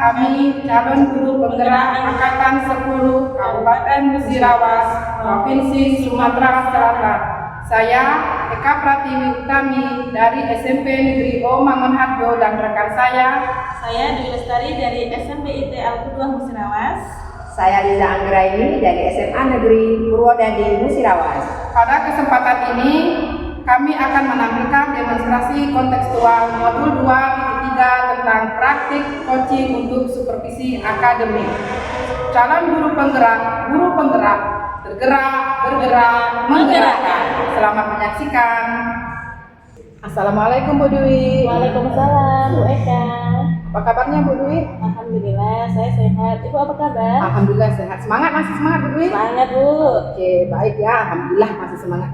kami calon guru penggerak Angkatan 10 Kabupaten Musirawas, Provinsi Sumatera Selatan. Saya Eka Pratiwi Utami dari SMP Negeri O Mangunharjo dan rekan saya Dwi Lestari dari SMP IT Al-Qudwah Musirawas. Saya Liza Anggraini dari SMA Negeri Purwodadi Musirawas. Pada kesempatan ini kami akan menampilkan demonstrasi kontekstual modul 2.3 tentang praktik coaching untuk supervisi akademik. Calon guru penggerak, bergerak, menggerakkan. Selamat menyaksikan. Assalamualaikum Bu Dwi. Waalaikumsalam Bu Eka. Apa kabarnya Bu Dwi? Alhamdulillah saya sehat. Ibu apa kabar? Alhamdulillah sehat. Masih semangat Bu Dwi? Semangat Bu. Oke, baik ya. Alhamdulillah masih semangat.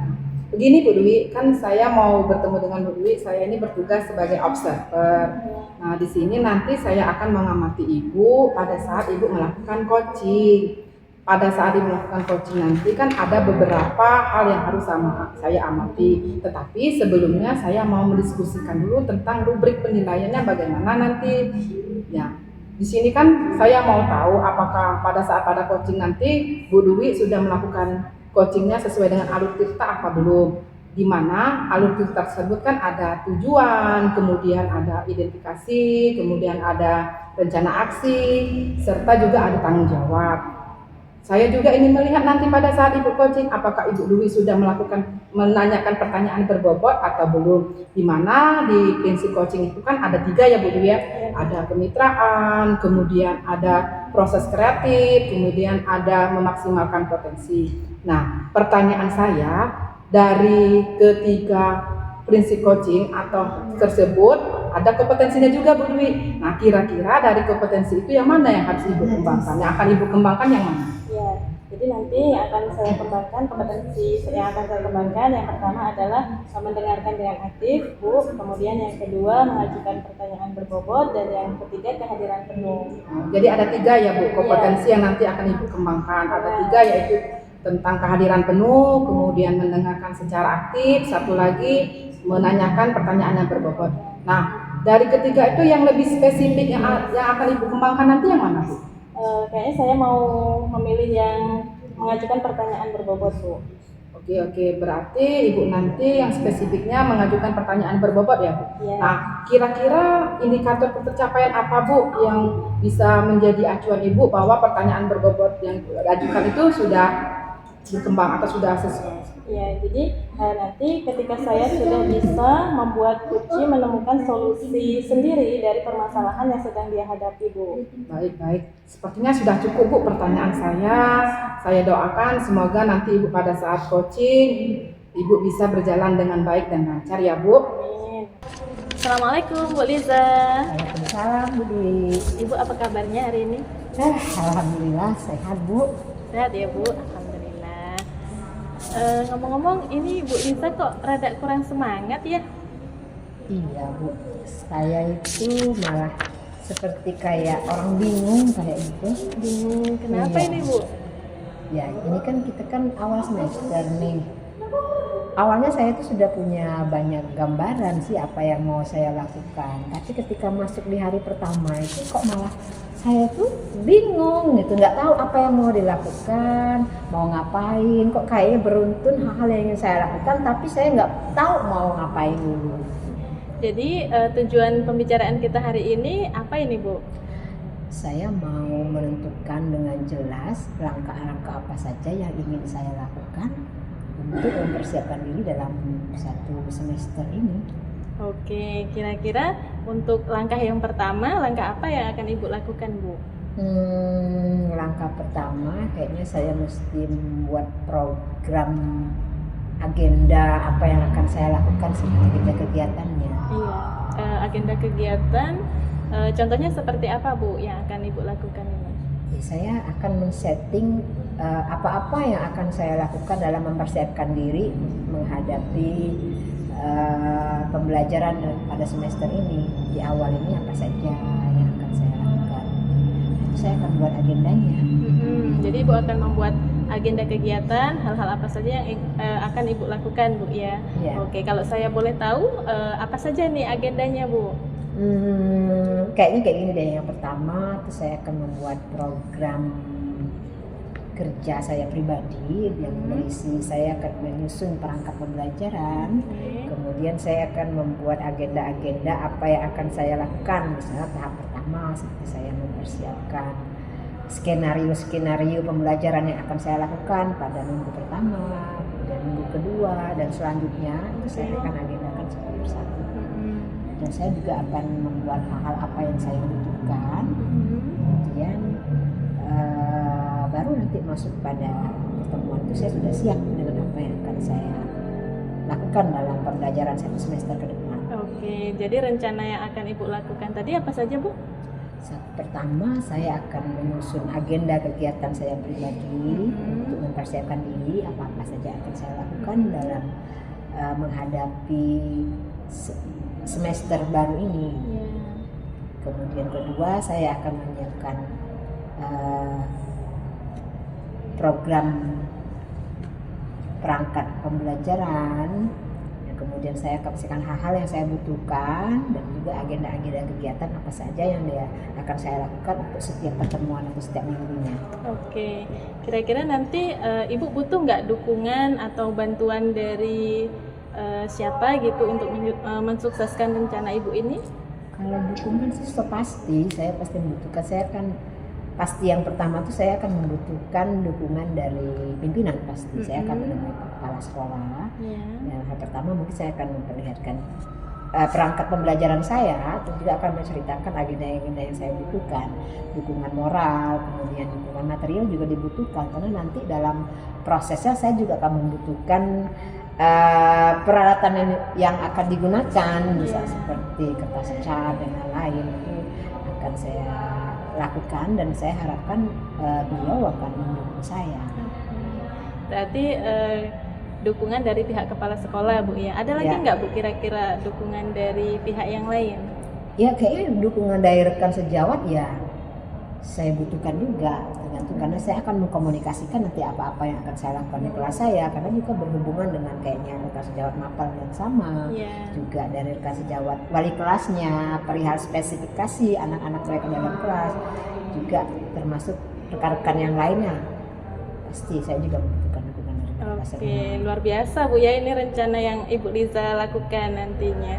Begini Bu Dwi, kan saya mau bertemu dengan Bu Dwi. Saya ini bertugas sebagai observer. Nah, di sini nanti saya akan mengamati Ibu pada saat Ibu melakukan coaching. Pada saat Ibu melakukan coaching nanti kan ada beberapa hal yang harus saya amati. Tetapi sebelumnya saya mau mendiskusikan dulu tentang rubrik penilaiannya bagaimana nanti. Ya, di sini kan saya mau tahu apakah pada saat coaching nanti Bu Dwi sudah melakukan coachingnya sesuai dengan alur tirta apa belum? Di mana alur tirta tersebut kan ada tujuan, kemudian ada identifikasi, kemudian ada rencana aksi, serta juga ada tanggung jawab. Saya juga ingin melihat nanti pada saat Ibu coaching apakah Ibu Dwi sudah menanyakan pertanyaan berbobot atau belum. Di mana di prinsip coaching itu kan ada 3 ya Bu Dwi ya. Ada kemitraan, kemudian ada proses kreatif, kemudian ada memaksimalkan potensi. Nah, pertanyaan saya dari ketiga prinsip coaching atau tersebut ada kompetensinya juga Bu Dwi. Nah, kira-kira dari kompetensi itu yang mana yang harus Ibu kembangkan? Yang akan Ibu kembangkan yang mana? Ya, jadi nanti akan saya kembangkan kompetensi yang akan saya kembangkan. Yang pertama adalah mendengarkan dengan aktif, Bu. Kemudian yang kedua mengajukan pertanyaan berbobot, dan yang ketiga kehadiran penuh. Jadi ada 3 ya Bu kompetensi yang nanti akan Ibu kembangkan. Ada 3 yaitu tentang kehadiran penuh, kemudian mendengarkan secara aktif, satu lagi menanyakan pertanyaan yang berbobot. Nah, dari ketiga itu yang lebih spesifik yang akan Ibu kembangkan nanti yang mana Bu? Kayaknya saya mau memilih yang mengajukan pertanyaan berbobot Bu. Oke, berarti Ibu nanti yang spesifiknya mengajukan pertanyaan berbobot ya Bu? Ya. Nah, kira-kira indikator pencapaian apa Bu yang bisa menjadi acuan Ibu bahwa pertanyaan berbobot yang diajukan itu sudah berkembang atau sudah sesuai? Ya, jadi nanti ketika saya sudah bisa membuat Uci menemukan solusi sendiri dari permasalahan yang sedang dia hadapi Bu. Baik. Sepertinya sudah cukup Bu pertanyaan saya. Saya doakan semoga nanti Ibu pada saat coaching Ibu bisa berjalan dengan baik dan lancar ya Bu. Amin. Assalamualaikum Bu Liza. Waalaikumsalam Bu Dwi. Ibu apa kabarnya hari ini? Alhamdulillah sehat Bu. Sehat ya Bu, alhamdulillah. Ngomong-ngomong, ini Bu Liza kok rada kurang semangat ya? Iya Bu, saya itu malah seperti kayak orang bingung kayak gitu. Bingung, kenapa Iya. ini Bu? Ya ini kan kita kan awal semester nih. Awalnya saya tuh sudah punya banyak gambaran sih apa yang mau saya lakukan. Tapi ketika masuk di hari pertama itu kok malah saya tuh bingung gitu, nggak tahu apa yang mau dilakukan, mau ngapain. Kok kayaknya beruntun hal-hal yang ingin saya lakukan, tapi saya nggak tahu mau ngapain dulu. Jadi tujuan pembicaraan kita hari ini apa ini Bu? Saya mau menentukan dengan jelas langkah-langkah apa saja yang ingin saya lakukan untuk mempersiapkan diri dalam 1 semester ini. Oke, kira-kira untuk langkah yang pertama, langkah apa yang akan Ibu lakukan Bu? Langkah pertama kayaknya saya mesti membuat program agenda apa yang akan saya lakukan seperti agenda kegiatannya. Iya, agenda kegiatan, contohnya seperti apa Bu yang akan Ibu lakukan ini? Saya akan men-setting apa-apa yang akan saya lakukan dalam mempersiapkan diri menghadapi pembelajaran pada semester ini. Di awal ini apa saja yang akan saya lakukan. Saya akan buat agendanya. Jadi Ibu akan membuat agenda kegiatan, hal-hal apa saja yang akan Ibu lakukan Bu ya? Ya. Oke, kalau saya boleh tahu apa saja nih agendanya Bu? Kayaknya kayak gini deh. Yang pertama tuh saya akan membuat program kerja saya pribadi yang berisi saya akan menyusun perangkat pembelajaran. Kemudian saya akan membuat agenda-agenda apa yang akan saya lakukan. Misalnya tahap pertama seperti saya mempersiapkan skenario pembelajaran yang akan saya lakukan pada minggu pertama, kemudian minggu kedua, dan selanjutnya itu saya akan agendakan satu persatu. Dan saya juga akan membuat hal-hal apa yang saya butuhkan. Kemudian baru nanti masuk pada pertemuan itu saya sudah siap dengan apa yang akan saya lakukan dalam pembelajaran 1 semester ke depan. Oke, jadi rencana yang akan Ibu lakukan tadi apa saja, Bu? Pertama, saya akan menyusun agenda kegiatan saya pribadi untuk mempersiapkan diri apa-apa saja akan saya lakukan dalam menghadapi semester baru ini. Kemudian kedua, saya akan menyiapkan program perangkat pembelajaran. Kemudian saya akan pastikan hal-hal yang saya butuhkan dan juga agenda-agenda kegiatan apa saja yang akan saya lakukan untuk setiap pertemuan atau setiap minggunya. Oke, kira-kira nanti Ibu butuh nggak dukungan atau bantuan dari siapa gitu untuk mensukseskan rencana Ibu ini? Kalau dukungan sih pasti, saya pasti membutuhkan. Saya akan pasti yang pertama tuh saya akan membutuhkan dukungan dari pimpinan pasti. Saya akan menemui kepala sekolah. Yang pertama mungkin saya akan memperlihatkan perangkat pembelajaran saya, atau juga akan menceritakan agenda-agenda yang saya butuhkan. Dukungan moral, kemudian dukungan material juga dibutuhkan, karena nanti dalam prosesnya saya juga akan membutuhkan peralatan yang akan digunakan, bisa seperti kertas cat dan lain-lain. Itu akan saya lakukan dan saya harapkan beliau akan mendukung saya. Berarti dukungan dari pihak kepala sekolah, Bu ya. Ada lagi nggak Bu kira-kira dukungan dari pihak yang lain? Ya kayaknya dukungan dari rekan sejawat ya saya butuhkan juga, tergantung karena saya akan mengkomunikasikan nanti apa-apa yang akan saya lakukan di kelas saya, karena juga berhubungan dengan kayaknya rekan sejawat mapel yang sama, juga dari rekan sejawat wali kelasnya, perihal spesifikasi anak-anak mereka dalam kelas, juga termasuk rekan-rekan yang lainnya. Pasti saya juga membutuhkan dukungan dari kelas. Oke, luar biasa Bu ya, ini rencana yang Ibu Liza lakukan nantinya.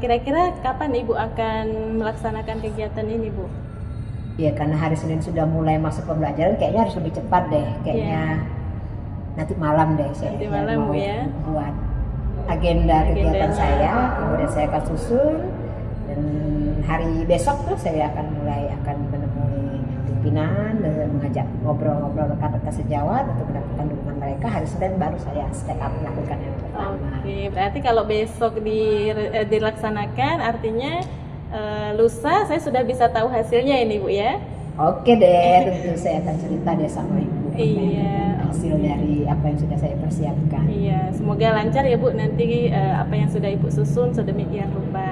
Kira-kira kapan Ibu akan melaksanakan kegiatan ini, Bu? Ya karena hari Senin sudah mulai masuk pembelajaran, kayaknya harus lebih cepat deh. Kayaknya nanti malam deh saya malam, mau ya. buat agenda kegiatan saya, kemudian saya akan susun, dan hari besok tuh saya akan menemui pimpinan dan mengajak ngobrol-ngobrol rekan-rekan sejawat untuk mendapatkan dukungan mereka. Hari Senin baru saya step up melakukan yang pertama. Oke, berarti kalau besok dilaksanakan artinya lusa saya sudah bisa tahu hasilnya ini Bu ya. Oke deh, tentu saya akan cerita deh sama Ibu Iya, hasil dari apa yang sudah saya persiapkan. Iya, semoga lancar ya Bu nanti apa yang sudah Ibu susun sedemikian rupa.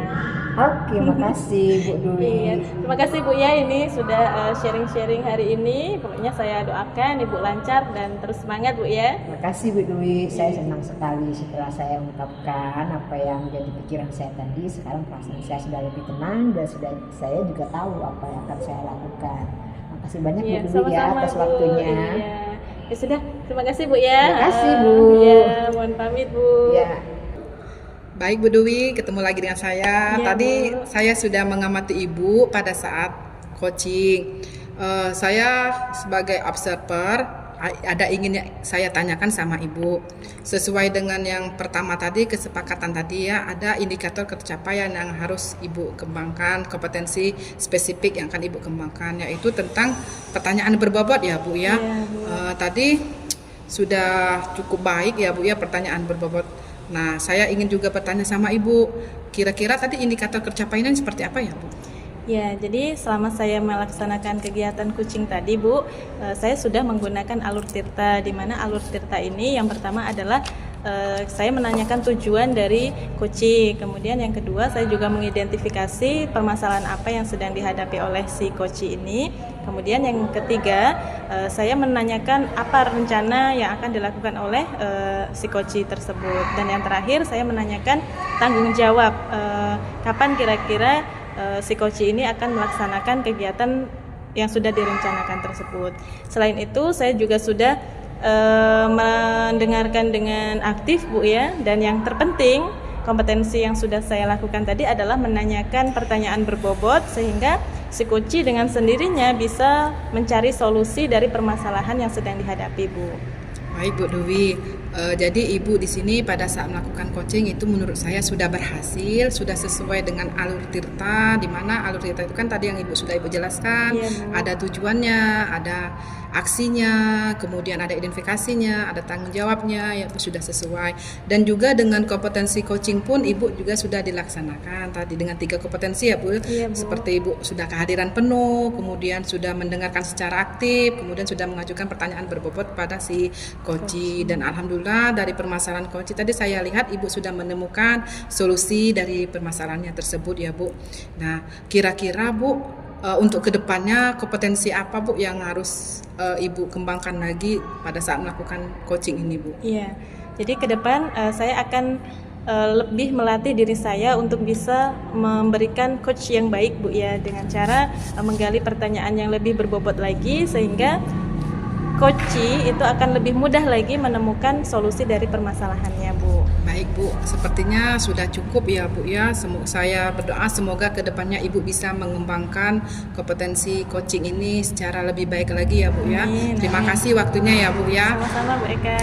Oke, makasih Bu Dwi. Iya, terima kasih Bu ya, ini sudah sharing-sharing hari ini. Pokoknya saya doakan Ibu lancar dan terus semangat Bu ya. Makasih Bu Dwi, saya senang sekali setelah saya ungkapkan apa yang menjadi pikiran saya tadi. Sekarang perasaan saya sudah lebih tenang dan saya juga tahu apa yang akan saya lakukan. Makasih banyak Bu Dwi ya atas waktunya. Iya. Ya sudah, terima kasih Bu ya. Terima kasih Bu. Ya, mohon pamit Bu. Ya. Baik Bu Dwi, ketemu lagi dengan saya. Tadi saya sudah mengamati Ibu pada saat coaching. Saya sebagai observer ada ingin saya tanyakan sama Ibu. Sesuai dengan yang pertama tadi, kesepakatan tadi ya, ada indikator tercapaian yang harus Ibu kembangkan, kompetensi spesifik yang akan Ibu kembangkan, yaitu tentang pertanyaan berbobot ya Bu ya. Tadi sudah cukup baik ya Bu ya pertanyaan berbobot. Nah, saya ingin juga bertanya sama Ibu, kira-kira tadi indikator tercapaiannya seperti apa ya Bu? Ya, jadi selama saya melaksanakan kegiatan coaching tadi Bu, saya sudah menggunakan alur tirta, di mana alur tirta ini yang pertama adalah saya menanyakan tujuan dari coaching, kemudian yang kedua saya juga mengidentifikasi permasalahan apa yang sedang dihadapi oleh si coaching ini, kemudian yang ketiga saya menanyakan apa rencana yang akan dilakukan oleh si coaching tersebut, dan yang terakhir saya menanyakan tanggung jawab, kapan kira-kira si coach ini akan melaksanakan kegiatan yang sudah direncanakan tersebut. Selain itu, saya juga sudah mendengarkan dengan aktif, Bu ya. Dan yang terpenting, kompetensi yang sudah saya lakukan tadi adalah menanyakan pertanyaan berbobot sehingga si coach dengan sendirinya bisa mencari solusi dari permasalahan yang sedang dihadapi, Bu. Baik Bu Dewi, jadi Ibu di sini pada saat melakukan coaching itu menurut saya sudah berhasil, sudah sesuai dengan alur tirta, di mana alur tirta itu kan tadi yang sudah Ibu jelaskan, Iya, Bu. ada tujuannya, ada aksinya, kemudian ada identifikasinya, ada tanggung jawabnya, ya itu sudah sesuai. Dan juga dengan kompetensi coaching pun Ibu juga sudah dilaksanakan tadi dengan 3 kompetensi ya Bu. Iya, Bu. Seperti Ibu sudah kehadiran penuh, kemudian sudah mendengarkan secara aktif, kemudian sudah mengajukan pertanyaan berbobot pada si coach. Dan alhamdulillah dari permasalahan coach tadi saya lihat Ibu sudah menemukan solusi dari permasalahannya tersebut ya Bu. Nah, kira-kira Bu untuk kedepannya kompetensi apa Bu yang harus Ibu kembangkan lagi pada saat melakukan coaching ini Bu? Iya, jadi ke depan saya akan lebih melatih diri saya untuk bisa memberikan coach yang baik Bu ya, dengan cara menggali pertanyaan yang lebih berbobot lagi sehingga coach itu akan lebih mudah lagi menemukan solusi dari permasalahannya Bu. Baik Bu, sepertinya sudah cukup ya Bu ya. Saya berdoa semoga kedepannya Ibu bisa mengembangkan kompetensi coaching ini secara lebih baik lagi ya Bu ya. Amin, Terima amin. kasih waktunya ya Bu ya. Sama-sama Bu Eka.